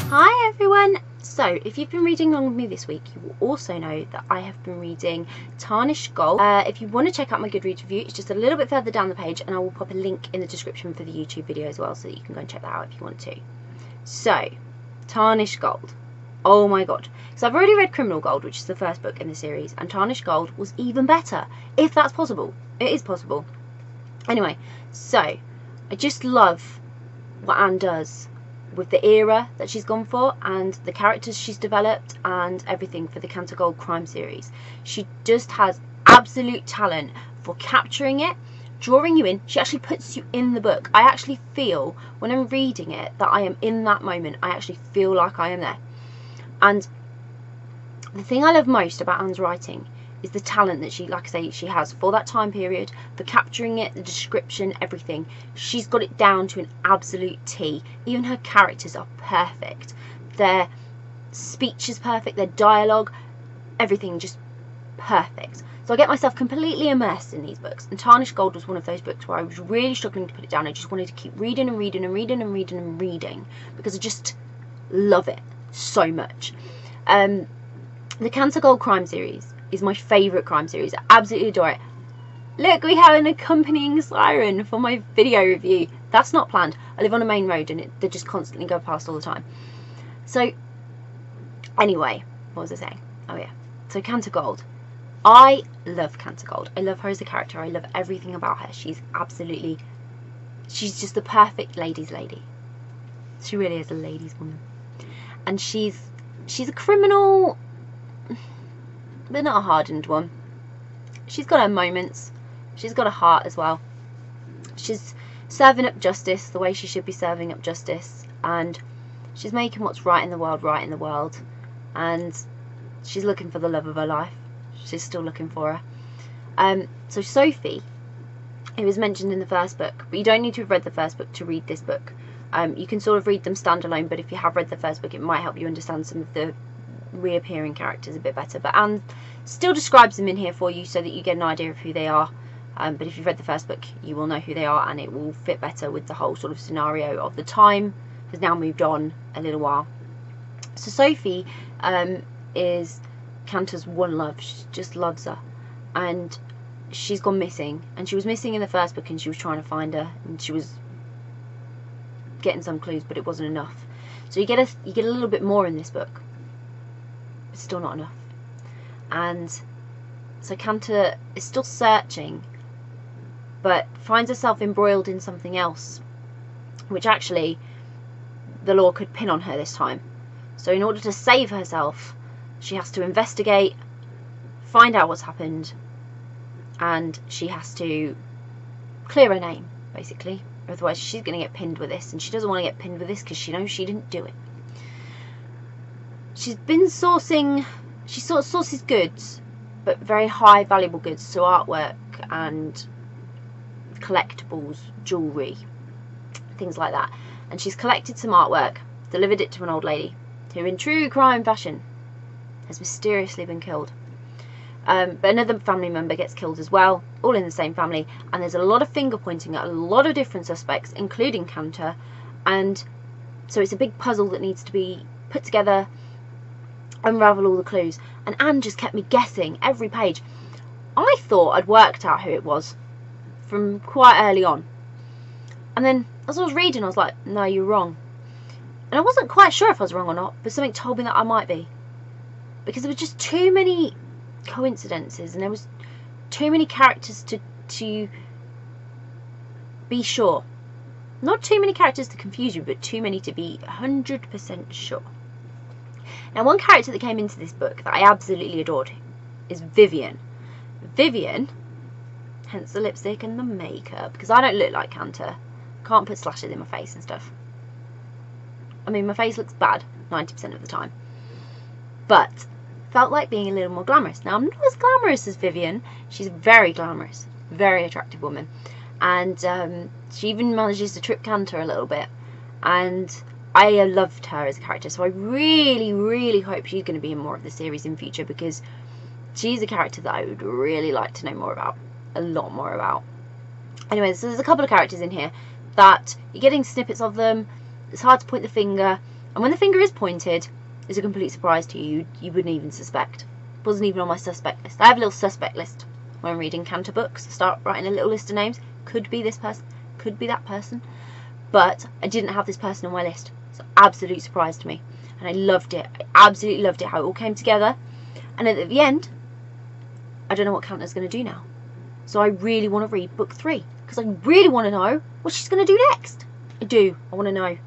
Hi everyone! So, if you've been reading along with me this week, you will also know that I have been reading Tarnished Gold. If you want to check out my Goodreads review, it's just a little bit further down the page, and I will pop a link in the description for the YouTube video as well, so that you can go and check that out if you want to. So, Tarnished Gold. Oh my god. So I've already read Criminal Gold, which is the first book in the series, and Tarnished Gold was even better, if that's possible. It is possible. Anyway, so, I just love what Anne does with the era that she's gone for and the characters she's developed and everything for the Cantor Gold crime series. She just has absolute talent for capturing it, drawing you in. She actually puts you in the book. I actually feel when I'm reading it that I am in that moment. I actually feel like I am there. And the thing I love most about Anne's writing is the talent that she, like I say, she has for that time period, for capturing it, the description, everything. She's got it down to an absolute T. Even her characters are perfect. Their speech is perfect, their dialogue, everything just perfect. So I get myself completely immersed in these books, and Tarnished Gold was one of those books where I was really struggling to put it down. I just wanted to keep reading and reading and reading and reading and reading because I just love it so much. The Cantor Gold crime series is my favourite crime series. I absolutely adore it. Look, we have an accompanying siren for my video review. That's not planned. I live on a main road and they just constantly go past all the time. So, anyway, what was I saying? Oh yeah. So Cantor Gold. I love Cantor Gold. I love her as a character. I love everything about her. She's just the perfect ladies' lady. She really is a ladies' woman. And she's a criminal, but not a hardened one. She's got her moments. She's got a heart as well. She's serving up justice the way she should be serving up justice, and she's making what's right in the world, and she's looking for the love of her life. She's still looking for her. So Sophie, it was mentioned in the first book, but you don't need to have read the first book to read this book. You can sort of read them standalone, but if you have read the first book, it might help you understand some of the reappearing characters a bit better. But Anne still describes them in here for you so that you get an idea of who they are. But if you've read the first book, you will know who they are, and it will fit better with the whole sort of scenario of the time. Has now moved on a little while. So Sophie is Cantor's one love. She just loves her, and she's gone missing. And she was missing in the first book, and she was trying to find her, and she was getting some clues, but it wasn't enough. So you get a little bit more in this book. It's still not enough. And so Cantor is still searching, but finds herself embroiled in something else, which actually the law could pin on her this time. So in order to save herself, she has to investigate, find out what's happened, and she has to clear her name, basically. Otherwise she's going to get pinned with this, and she doesn't want to get pinned with this because she knows she didn't do it. She's been sourcing, she sort of sources goods, but very high valuable goods, so artwork and collectibles, jewellery, things like that. And she's collected some artwork, delivered it to an old lady who, in true crime fashion, has mysteriously been killed. But another family member gets killed as well, all in the same family, and there's a lot of finger pointing at a lot of different suspects, including Cantor, and so it's a big puzzle that needs to be put together, unravel all the clues. And Anne just kept me guessing every page. I thought I'd worked out who it was from quite early on, and then as I was reading I was like, no, you're wrong. And I wasn't quite sure if I was wrong or not, but something told me that I might be, because there were just too many coincidences, and there was too many characters to be sure. Not too many characters to confuse you, but too many to be 100% sure. Now, one character that came into this book that I absolutely adored is Vivian. Vivian, hence the lipstick and the makeup, because I don't look like Cantor. Can't put slashes in my face and stuff. I mean, my face looks bad 90% of the time, but felt like being a little more glamorous. Now, I'm not as glamorous as Vivian. She's very glamorous, very attractive woman, and she even manages to trip Cantor a little bit, and I loved her as a character. So I really, really hope she's going to be in more of the series in future, because she's a character that I would really like to know more about, a lot more about. Anyway, so there's a couple of characters in here that you're getting snippets of them. It's hard to point the finger, And when the finger is pointed, it's a complete surprise to you. You wouldn't even suspect. It wasn't even on my suspect list. I have a little suspect list when I'm reading Cantor books. I start writing a little list of names. Could be this person, could be that person. But I didn't have this person on my list. It's an absolute surprise to me. And I loved it. I absolutely loved it, how it all came together. And at the end, I don't know what Cantor's going to do now. So I really want to read book 3. Because I really want to know what she's going to do next. I do. I want to know.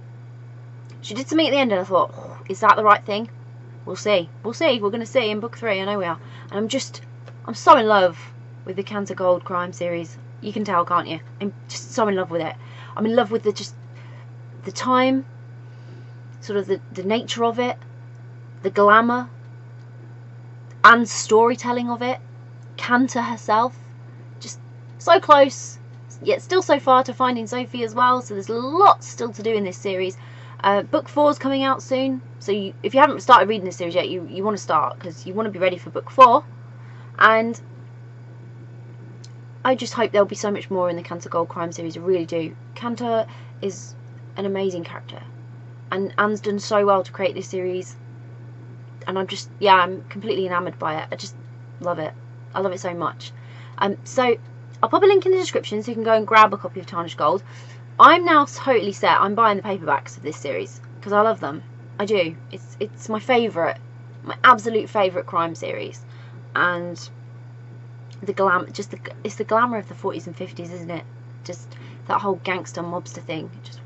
She did something at the end and I thought, oh, is that the right thing? We'll see. We'll see. We're going to see in book 3. I know we are. And I'm so in love with the Cantor Gold crime series. You can tell, can't you? I'm just so in love with it. I'm in love with the time, sort of the nature of it, the glamour, and storytelling of it. Cantor herself, just so close, yet still so far to finding Sophie as well. So there's lots still to do in this series. Book 4 is coming out soon, so if you haven't started reading this series yet, you want to start, because you want to be ready for book 4. And I just hope there'll be so much more in the Cantor Gold crime series. I really do. Cantor is an amazing character, and Anne's done so well to create this series, and I'm completely enamoured by it. I just love it. I love it so much. So I'll pop a link in the description so you can go and grab a copy of Tarnished Gold. I'm now totally set. I'm buying the paperbacks of this series because I love them. I do. It's my favourite, my absolute favourite crime series, and the it's the glamour of the 40s and 50s, isn't it? Just that whole gangster mobster thing. It just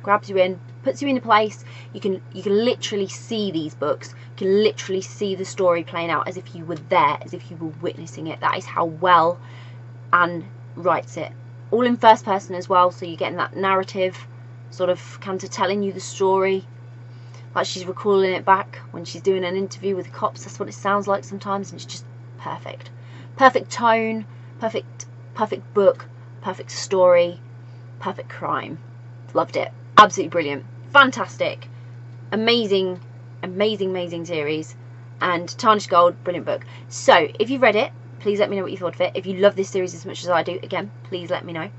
grabs you in, puts you in a place. You can literally see these books. You can literally see the story playing out as if you were there, as if you were witnessing it. That is how well Anne writes it. All in first person as well, so you're getting that narrative, sort of Cantor telling you the story, like she's recalling it back when she's doing an interview with the cops. That's what it sounds like sometimes, and it's just perfect. Perfect tone, perfect book, perfect story, perfect crime. Loved it. Absolutely brilliant. Fantastic. Amazing, amazing, amazing series. And Tarnished Gold, brilliant book. So, if you've read it, please let me know what you thought of it. If you love this series as much as I do, again, please let me know.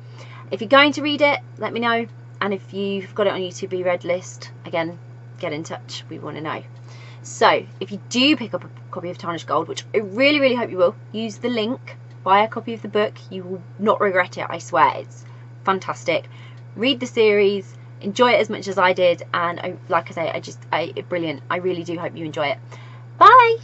If you're going to read it, let me know. And if you've got it on your to be read list, again, get in touch. We want to know. So, if you do pick up a copy of Tarnished Gold, which I really, really hope you will, use the link, buy a copy of the book. You will not regret it, I swear. It's fantastic. Read the series, enjoy it as much as I did, and like I say, brilliant. I really do hope you enjoy it. Bye!